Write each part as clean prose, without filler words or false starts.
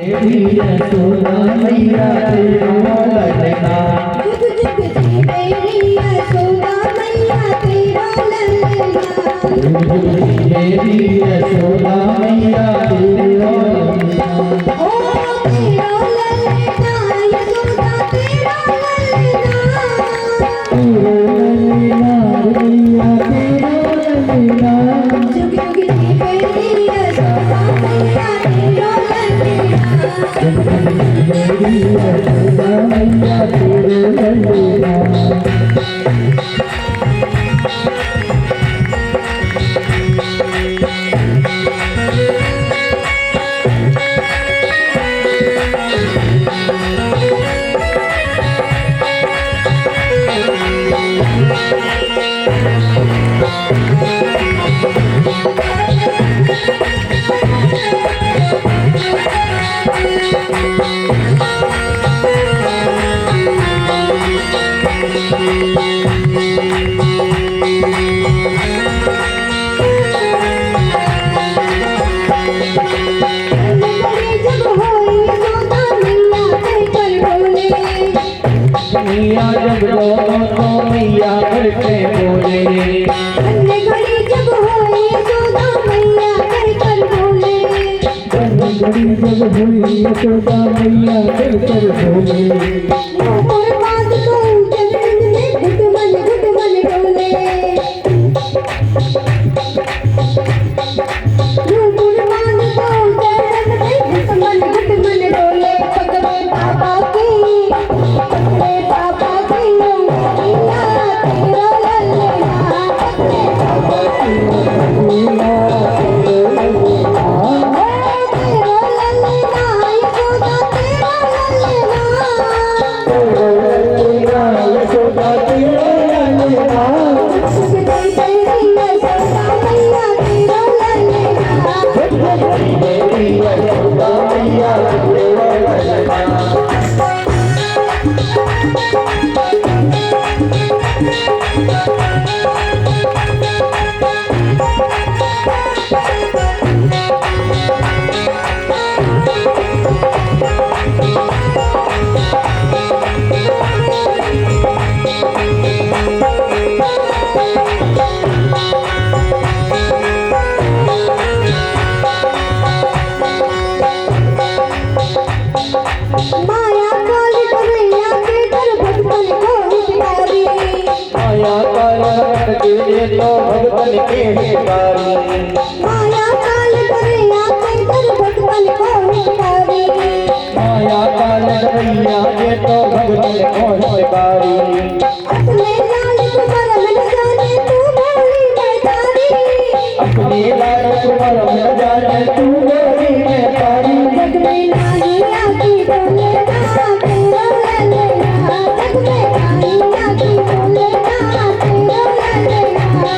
मेरी यशोदा मैया तेरा ललना। जुग जुग जी मेरी यशोदा मैया तेरा ललना। जुग जुग जी मेरी यशोदा मैया तेरा ललना। ओ तेरा ललना यशोदा तेरा ललना। तेरा ललना मैया तेरा ललना। जुग जुग जी मेरी यशोदा मैया तेरा ललना। मेरी यशोदा मैया तेरा ललना। मैया जब रोओ तो मैया करके बोले। अन्य घड़ी जब होई यशोदा मैया कर बोले। अन्य घड़ी जब हुई यशोदा मैया कर बोले। मोर बात तो जमीन में घुट मन डोले। मोर बात तो जमीन में घुट मन डोले। पकड़े पापा की मैया तेरा ललना। पकड़े पापा की मैया तेरा ललना। यशोदा तेरा ललना। यशोदा तेरा ललना। जुग जी मेरी यशोदा मैया तेरा ललना। मेरी यशोदा मैया तेरा ललना। माया काल कन्हैया के डर भगतन को हितकारी। माया काल के तो भगतन के हितकारी। माया काल कन्हैया के डर भगतन को हितकारी। माया काल कन्हैया के तो भगतन को हितकारी। अपने लाल कुमार मन जाने तू भोली मैदानी। अपने लाल कुमार मन जाने तू भोली मैदानी। जग में नानी आती बोले ना तेरा ललना। जग में नानी आती बोले ना तेरा ललना।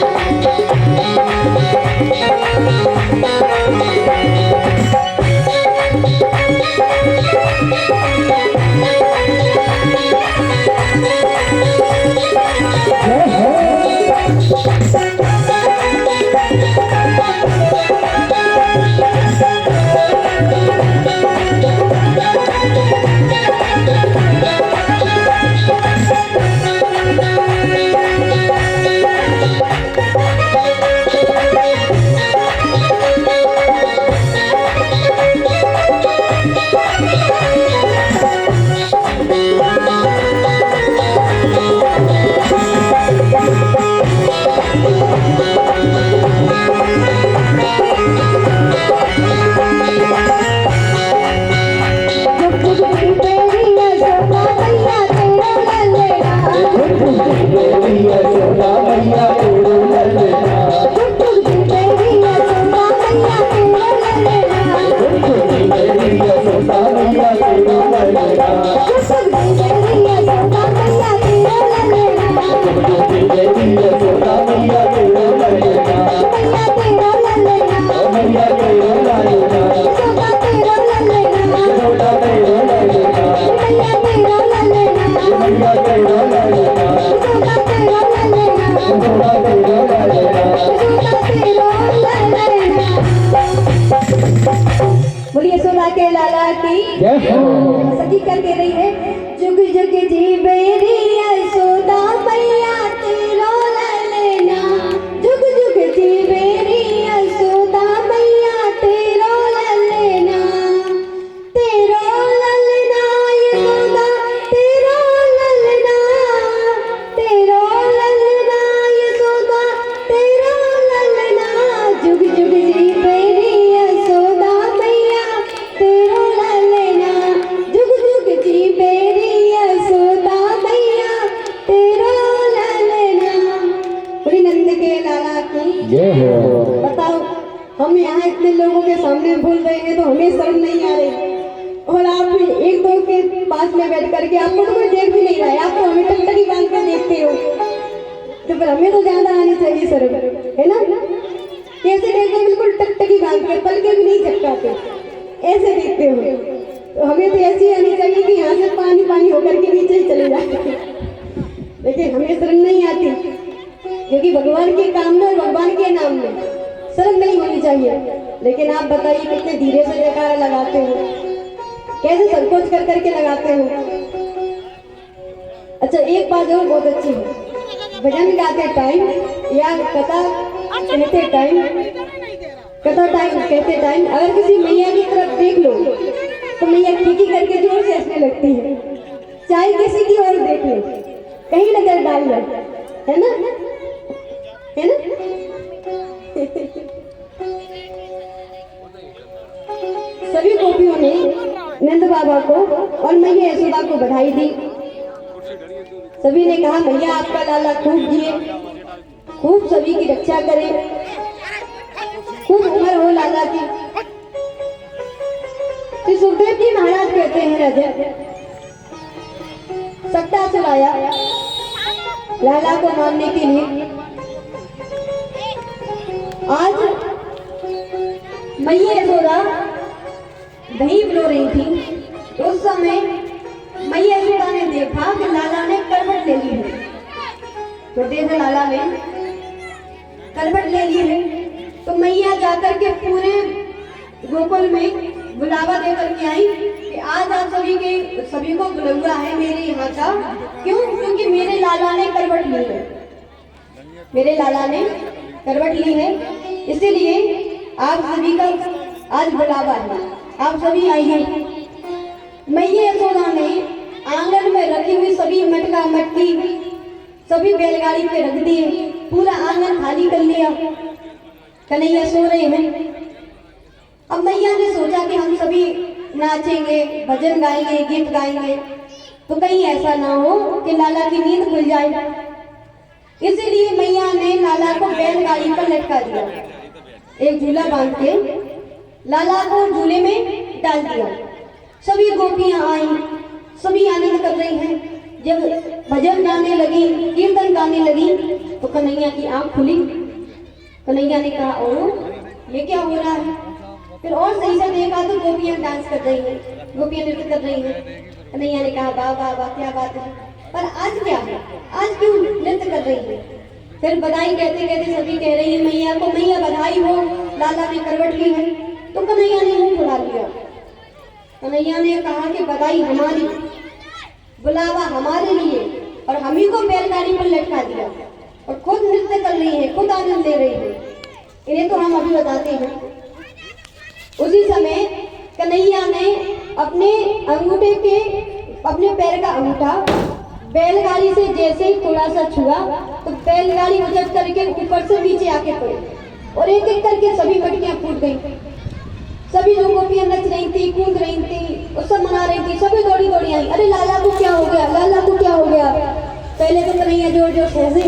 की जय हो। सखी कर दे रही है। जुग जुग जी बेरी यशोदा मैया तेरो ललना, जुग जुग जी बेरी यशोदा मैया तेरो ललना, तेरो ललना यशोदा तेरो ललना, तेरो ललना यशोदा तेरो ललना, जुग जुग जी बेरी यशोदा मैया तेरो ललना, जुग जुग जी बेरी यशोदा मैया तेरो ललना। बोली नंद के लाला की जय हो। बताओ, हम यहाँ इतने लोगों के सामने बोल रहे हैं तो हमें शर्म नहीं आ रही, और आप एक दो के पास में बैठ करके आपको तो कोई देख भी नहीं रहा है, आप तो हमें टकटकी बांध कर देखते हो, तो फिर हमें तो ज्यादा आनी चाहिए शर्म, है ना? कैसे देखते हो? बिल्कुल टकटकी बांध के, पल के भी नहीं झपकाते, ऐसे देखते हो। तो हमें तो ऐसी आनी चाहिए कि यहाँ से पानी पानी होकर के नीचे ही चले जाते, लेकिन हमें शर्म नहीं आती, क्योंकि भगवान के काम में और भगवान के नाम में शर्म नहीं होनी चाहिए। लेकिन आप बताइए कितने धीरे से जयकारा लगाते हो, कैसे संकोच कर करके लगाते हो। अच्छा, एक बात और बहुत अच्छी है, भजन गाते टाइम या कथा कहते टाइम, कहते टाइम अगर किसी मैया की तरफ देख लो तो मैया खींची करके जोर से हंसने लगती है, चाहे किसी की ओर देख लो, कहीं नजर डाल लो, है ना? है ना? सभी गोपियों ने नंद बाबा को और मैया यशोदा को बधाई दी। सभी ने कहा मैया आपका लाला खूब जिए, खूब सभी की रक्षा करे, खूब उम्र हो लाला की। तो सुखदेव जी महाराज कहते हैं राजा सट्टा चलाया लाला को मारने के लिए। आज मैया यशोदा दही बिलो रही थी, उस समय मैया यशोदा ने देखा कि लाला ने करवट ले ली है, छोटे से लाला ने करवट ले ली है। तो मैया जाकर के पूरे गोकुल में बुलावा देकर के आई कि आज आप सभी को बुलवा है मेरे यहाँ का। क्यों? क्योंकि मेरे लाला ने करवट ली है, मेरे लाला ने करवट ली है, इसीलिए आप सभी का आज बुलावा है, आप सभी आई हैं। मैया यशोदा ने आंगन में रखी हुई सभी मटका मटकी सभी बैलगाड़ी पे रख दिए, पूरा आंगन खाली कर लिया। कन्हैया सो रहे हैं। अब मैया ने सोचा कि हम सभी नाचेंगे, भजन गाएंगे, गीत गाएंगे, तो कहीं ऐसा ना हो कि लाला की नींद खुल जाए, इसीलिए मैया ने लाला को बैलगाड़ी पर लटका दिया, एक झूला बांध के लाला को झूले में डाल दिया। सभी गोपियां आई, सभी आनंद कर रही हैं। जब भजन गाने लगी, कीर्तन गाने लगी, तो कन्हैया की आंख खुली। कन्हैया ने कहा ओ ये क्या हो रहा है? फिर और सही से देखा तो गोपियां डांस कर रही हैं, गोपियां नृत्य कर रही हैं। कन्हैया ने कहा वाह वाह वाह क्या बात है, पर आज क्या है, आज क्यों नृत्य कर रही है? फिर बधाई कहते कहते सभी कह रही है मैया को, मैया बधाई हो, लाला ने करवट ली है। तो कन्हैया ने मुंह फुला लिया। कन्हैया ने कहा कि बधाई हमारी, बुलावा हमारे लिए, और हम ही को बैलगाड़ी पर लटका दिया, और खुद नृत्य कर रही है, खुद आनंद ले रही है, इन्हें तो हम अभी बताते हैं। उसी समय कन्हैया ने अपने अंगूठे के, अपने पैर का अंगूठा बैलगाड़ी से जैसे ही थोड़ा सा छुआ तो बैलगाड़ी उजट करके ऊपर से नीचे आके पड़ी, और एक एक करके सभी मटकियां फूट गई। सभी जो गोपियां नच रही थी, कूद रही थी, और सब मना रही थी, सभी दौड़ी दौड़ी आई, अरे लाला को क्या हो गया, लाला को क्या हो गया। पहले तो कन्हैया जोर जोर से हंसे,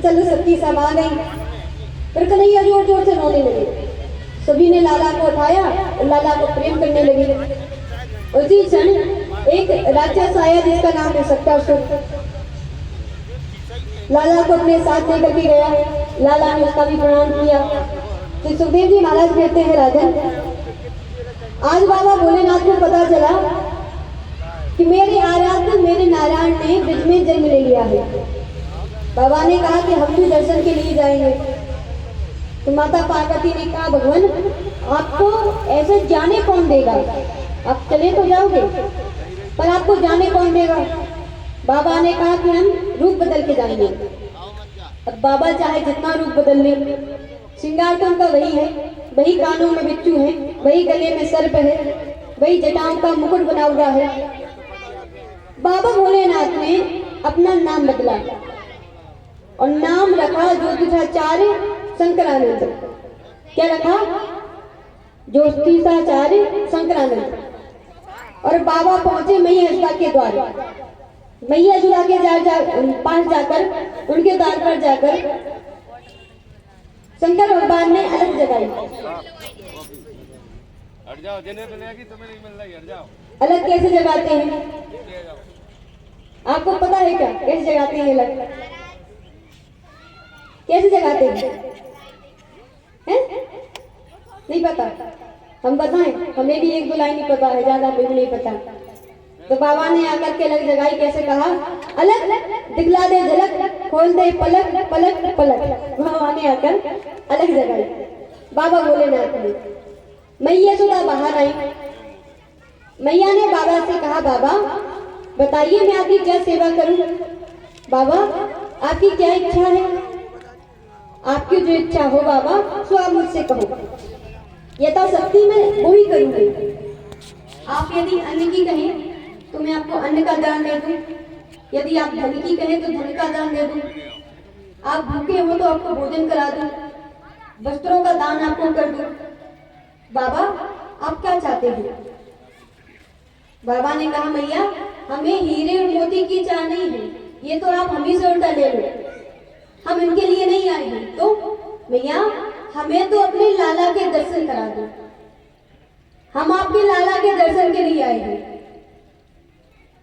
चलो सबकी सब आ गई, फिर कन्हैया जोर जोर से रोने लगे। सभी ने लाला को उठाया और लाला को प्रेम करने लगे। उसी क्षण एक राक्षस आया जिसका नाम है सट्टासुर, लाला को अपने साथ लेकर के गया। लाला ने उसका भी प्रणाम किया। तो सुखदेव जी महाराज कहते हैं राजन, आज बाबा भोलेनाथ को पता चला कि मेरे आराध्य मेरे नारायण ने ब्रज में जन्म ले लिया है। बाबा ने कहा कि हम भी दर्शन के लिए जाएंगे। तो माता पार्वती ने कहा भगवान आपको ऐसे जाने कौन देगा, आप चले तो जाओगे, पर आपको जाने कौन देगा? बाबा ने कहा कि हम रूप बदल के जाएंगे। अब बाबा चाहे जितना रूप बदल ले, श्रृंगार तो उनका वही है, वही कानों में बिच्छू है, वही गले में सर्प है, वही जटाओं का मुकुट बना हुआ है। बाबा भोलेनाथ ने अपना नाम बदला और नाम रखा ज्योतिषाचार्य शंकरानंद। क्या रखा? ज्योतिषाचार्य शंकरानंद। और बाबा पहुंचे मैया यशोदा के द्वार। मैया यशोदा के पास जाकर, उनके द्वार पर जाकर शंकर भगवान ने अलग जगाई। हट जाओ, देने तो लेगी, तुम्हें नहीं मिल रही, हट जाओ। अलग कैसे जगाते हैं? आपको पता है क्या कैसे जगाते हैं? अलग कैसे जगाते हैं? नहीं पता? हम बताएं, हमें भी एक दो लाइन ही पता है, ज्यादा हमें भी नहीं पता। तो बाबा ने आकर के अलग जगाई। कैसे कहा? अलग दिखला दे झलक, खोल दे पलक पलक पलक। बाबा ने आकर अलग जगाई। बाबा भोलेनाथ ने। मैया यशोदा बाहर आई। मैया ने बाबा से कहा, बाबा बताइए मैं आपकी क्या सेवा करूं? बाबा आपकी क्या इच्छा है? आपकी जो इच्छा हो बाबा सो आप मुझसे कहो, यथाशक्ति मैं वो ही करूंगी। आप यदि अन्न की कहें तो मैं आपको अन्न का दान दे दूं, यदि आप धन की कहें तो धन का दान दे दूं, आप भूखे हो तो आपको भोजन करा दूं, वस्त्रों का दान आपको कर दूं। बाबा आप क्या चाहते हैं? बाबा ने कहा, मैया हमें हीरे और मोती की चाह नहीं है, ये तो आप हम ही से उल्टा ले लो, हम इनके लिए नहीं आए हैं। तो मैया हमें तो अपने लाला के दर्शन करा दो, हम आपके लाला के दर्शन के लिए आए हैं।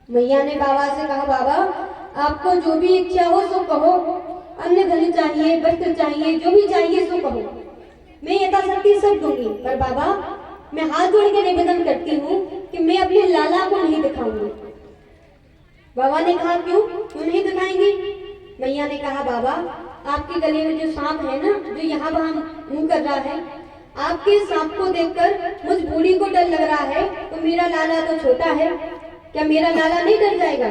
मैया ने बाबा से कहा, बाबा आपको जो भी इच्छा हो सो कहो, अन्न धन चाहिए, वस्त्र चाहिए, जो भी चाहिए सो कहो, मैं यथाशक्ति सब दूंगी। पर बाबा मैं हाथ जोड़ के निवेदन करती हूँ कि मैं अपने लाला को नहीं दिखाऊंगी। बाबा ने कहा, क्यों नहीं दिखाएंगी? मैया ने कहा, बाबा आपके गले में जो सांप है ना, जो यहाँ वहाँ मुंह कर रहा है, आपके सांप को देखकर मुझ बूढ़ी को डर लग रहा है, तो मेरा लाला तो छोटा है, क्या मेरा लाला नहीं डर जाएगा?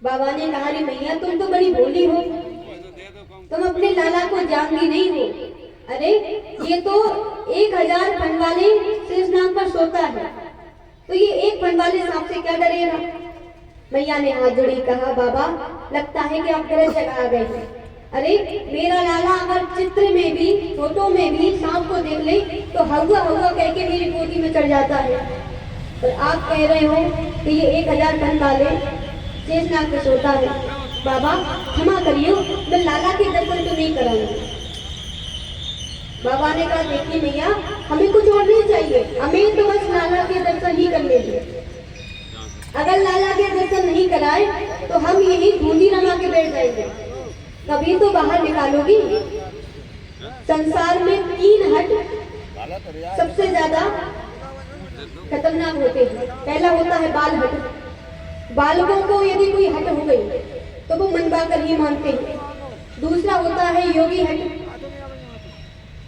बाबा ने कहा, अरे मैया तुम तो बड़ी भोली हो, तुम अपने लाला को जानती नहीं हो। अरे ये तो 1000 फन वाले शेषनाग पर सोता है, तो ये एक फन वाले सांप से क्या डरेगा? मैया ने हाथ जोड़ी कहा, बाबा लगता है कि आप गलत जगह आ गए हैं। अरे मेरा लाला अगर चित्र में भी, फोटो में भी सांप को देख ले तो हवा हवा कह के मेरी गोदी में चढ़ जाता है, पर आप कह रहे हो कि ये 1000 फन वाले शेषनाग पे सोता है। बाबा क्षमा करिए, मैं लाला के दर्शन तो नहीं कराऊंगी। बाबा ने कहा, देखिए मैया हमें कुछ और नहीं चाहिए, हमें तो बस लाला के दर्शन ही करने दीजिए। अगर लाला के दर्शन नहीं कराए तो हम यही बूंदी रमा के बैठ जाएंगे, कभी तो बाहर निकालोगी। संसार में 3 हट सबसे ज्यादा खतरनाक होते हैं। पहला होता है बाल हट। बालकों को यदि कोई हट हो गई तो वो मनवा कर ही मानते हैं। दूसरा होता है योगी हट।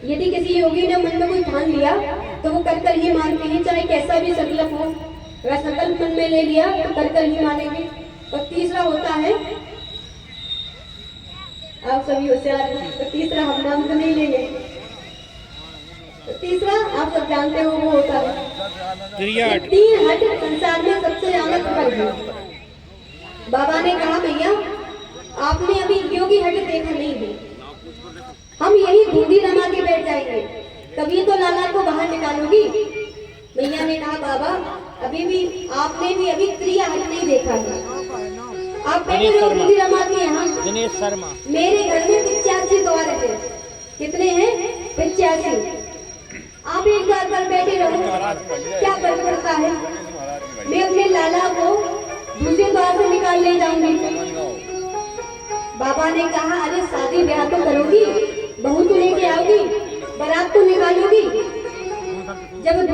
यदि किसी योगी ने मन में कोई ठान लिया तो वो कर ही मानते हैं, चाहे कैसा भी संकल्प हो। अगर संकल्प मन में ले लिया तो कर ही मानेंगे। और तीसरा होता है, आप सभी होशियार हैं, तो तीसरा हम नाम तो नहीं लेंगे, तो तीसरा आप सब जानते हो वो होता है 3 हट संसार में सबसे ज्यादा प्रबल है। बाबा ने कहा, भैया आपने अभी योगी हट देखा नहीं है, हम यही बूंदी रमा के बैठ जाएंगे, तभी तो लाला को बाहर निकालोगी। भैया ने कहा, बाबा अभी भी आपने भी अभी क्रिया हट नहीं देखा है। आप बैठे हो बूंदी रमा के यहाँ। दिनेश शर्मा। मेरे घर में 85 द्वार है। कितने हैं? 85। आप एक द्वार पर बैठे रहो, क्या फर्क पड़ता है? मैं अपने लाला को दूसरे द्वार से निकाल ले जाऊंगी। बाबा ने कहा, अरे शादी ब्याह तो करोगी, बहू तो लेके आओगी, बारात तो निकालोगी, जब